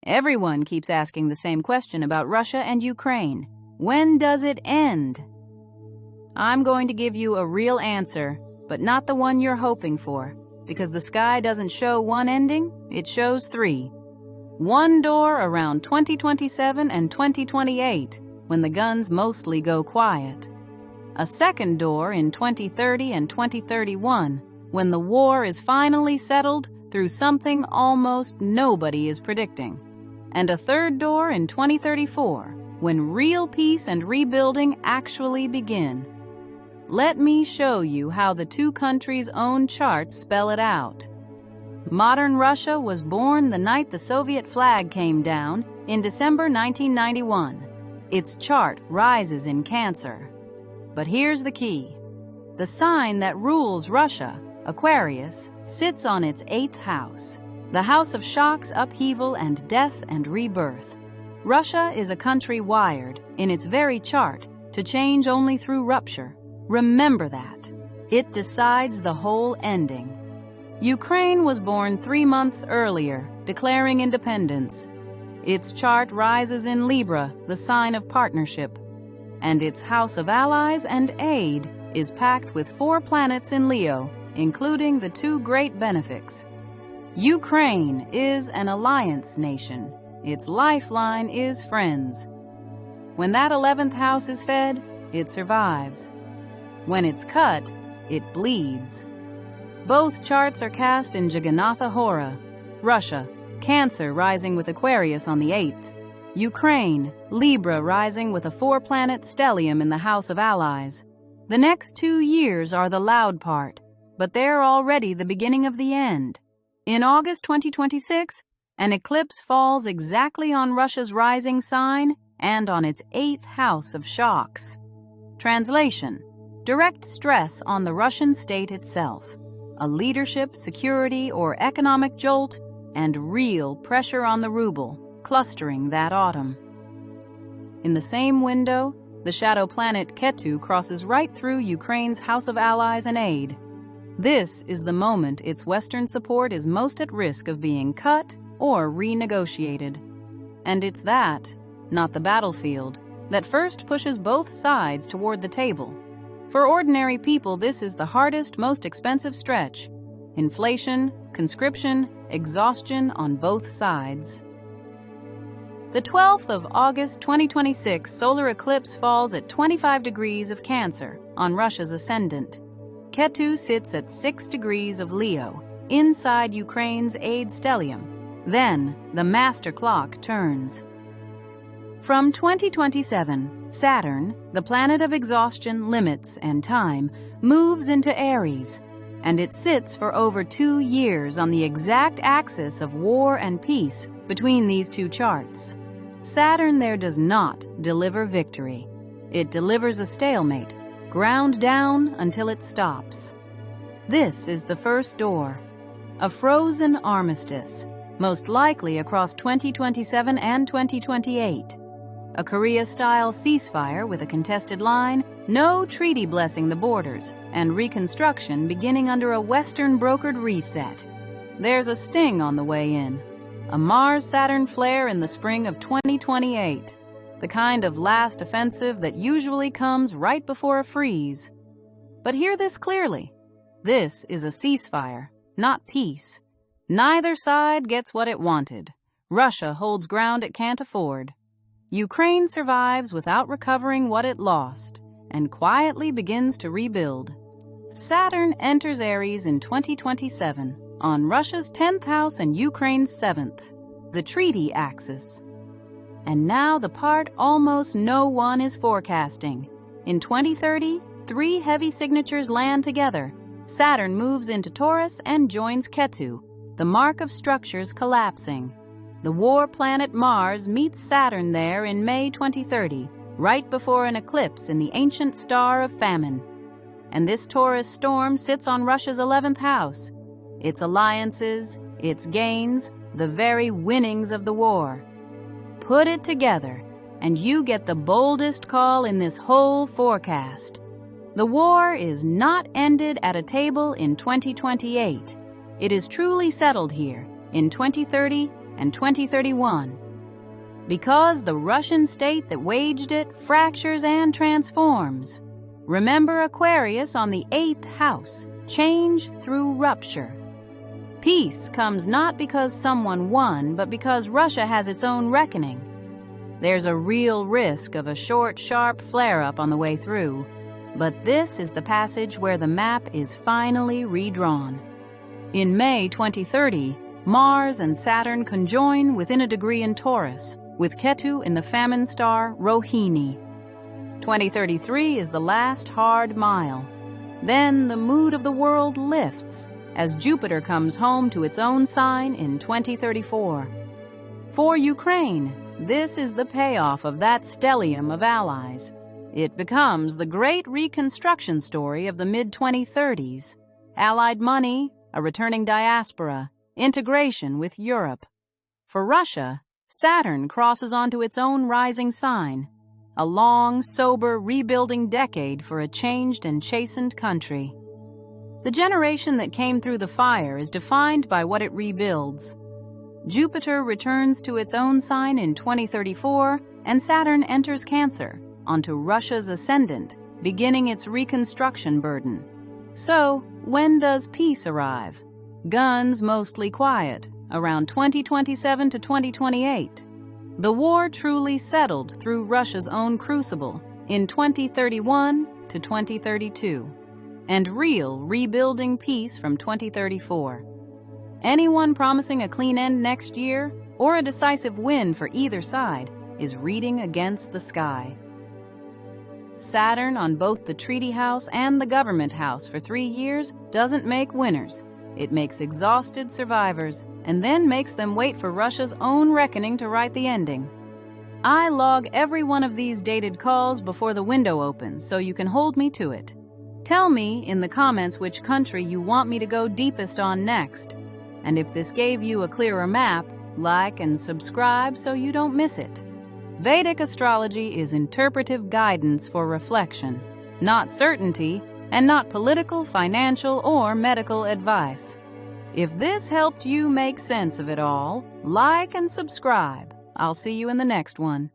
Everyone keeps asking the same question about Russia and Ukraine. When does it end? I'm going to give you a real answer, but not the one you're hoping for, because the sky doesn't show one ending, it shows three. One door around 2027 and 2028, when the guns mostly go quiet. A second door in 2030 and 2031, when the war is finally settled through something almost nobody is predicting. And a third door in 2034, when real peace and rebuilding actually begin. Let me show you how the two countries' own charts spell it out. Modern Russia was born the night the Soviet flag came down in December 1991. Its chart rises in Cancer. But here's the key. The sign that rules Russia, Aquarius, sits on its 8th house, the house of shocks, upheaval, and death and rebirth. Russia is a country wired, in its very chart, to change only through rupture. Remember that. It decides the whole ending. Ukraine was born 3 months earlier, declaring independence. Its chart rises in Libra, the sign of partnership. And its house of allies and aid is packed with 4 planets in Leo, including the 2 great benefics. Ukraine is an alliance nation. Its lifeline is friends. When that 11th house is fed, it survives. When it's cut, it bleeds. Both charts are cast in Jagannatha Hora. Russia, Cancer rising with Aquarius on the 8th. Ukraine, Libra rising with a 4-planet stellium in the House of Allies. The next 2 years are the loud part, but they're already the beginning of the end. In August 2026, an eclipse falls exactly on Russia's rising sign and on its 8th house of shocks. Translation: direct stress on the Russian state itself, a leadership, security, or economic jolt, and real pressure on the ruble, clustering that autumn. In the same window, the shadow planet Ketu crosses right through Ukraine's House of Allies and Aid. This is the moment its Western support is most at risk of being cut or renegotiated. And it's that, not the battlefield, that first pushes both sides toward the table. For ordinary people, this is the hardest, most expensive stretch. Inflation, conscription, exhaustion on both sides. The 12th of August 2026 solar eclipse falls at 25 degrees of Cancer on Russia's ascendant. Ketu sits at 6 degrees of Leo, inside Ukraine's aid stellium. Then, the master clock turns. From 2027, Saturn, the planet of exhaustion, limits, and time, moves into Aries, and it sits for over 2 years on the exact axis of war and peace between these two charts. Saturn there does not deliver victory. It delivers a stalemate, ground down until it stops. This is the first door, a frozen armistice, most likely across 2027 and 2028. A Korea-style ceasefire with a contested line, no treaty blessing the borders, and reconstruction beginning under a Western-brokered reset. There's a sting on the way in, a Mars-Saturn flare in the spring of 2028. The kind of last offensive that usually comes right before a freeze. But hear this clearly. This is a ceasefire, not peace. Neither side gets what it wanted. Russia holds ground it can't afford. Ukraine survives without recovering what it lost, and quietly begins to rebuild. Saturn enters Aries in 2027, on Russia's 10th house and Ukraine's 7th, the treaty axis. And now the part almost no one is forecasting. In 2030, 3 heavy signatures land together. Saturn moves into Taurus and joins Ketu, the mark of structures collapsing. The war planet Mars meets Saturn there in May 2030, right before an eclipse in the ancient star of famine. And this Taurus storm sits on Russia's 11th house. Its alliances, its gains, the very winnings of the war. Put it together, and you get the boldest call in this whole forecast. The war is not ended at a table in 2028. It is truly settled here, in 2030 and 2031. Because the Russian state that waged it fractures and transforms. Remember Aquarius on the 8th house, change through rupture. Peace comes not because someone won, but because Russia has its own reckoning. There's a real risk of a short, sharp flare-up on the way through, but this is the passage where the map is finally redrawn. In May 2030, Mars and Saturn conjoin within a degree in Taurus, with Ketu in the famine star Rohini. 2033 is the last hard mile. Then the mood of the world lifts as Jupiter comes home to its own sign in 2034. For Ukraine, this is the payoff of that stellium of allies. It becomes the great reconstruction story of the mid-2030s. Allied money, a returning diaspora, integration with Europe. For Russia, Saturn crosses onto its own rising sign. A long, sober, rebuilding decade for a changed and chastened country. The generation that came through the fire is defined by what it rebuilds. Jupiter returns to its own sign in 2034, and Saturn enters Cancer, onto Russia's ascendant, beginning its reconstruction burden. So, when does peace arrive? Guns mostly quiet, around 2027 to 2028. The war truly settled through Russia's own crucible in 2031 to 2032, and real rebuilding peace from 2034. Anyone promising a clean end next year, or a decisive win for either side, is reading against the sky. Saturn on both the treaty house and the government house for 3 years doesn't make winners. It makes exhausted survivors, and then makes them wait for Russia's own reckoning to write the ending. I log every one of these dated calls before the window opens so you can hold me to it. Tell me in the comments which country you want me to go deepest on next. And if this gave you a clearer map, like and subscribe so you don't miss it. Vedic astrology is interpretive guidance for reflection, not certainty, and not political, financial, or medical advice. If this helped you make sense of it all, like and subscribe. I'll see you in the next one.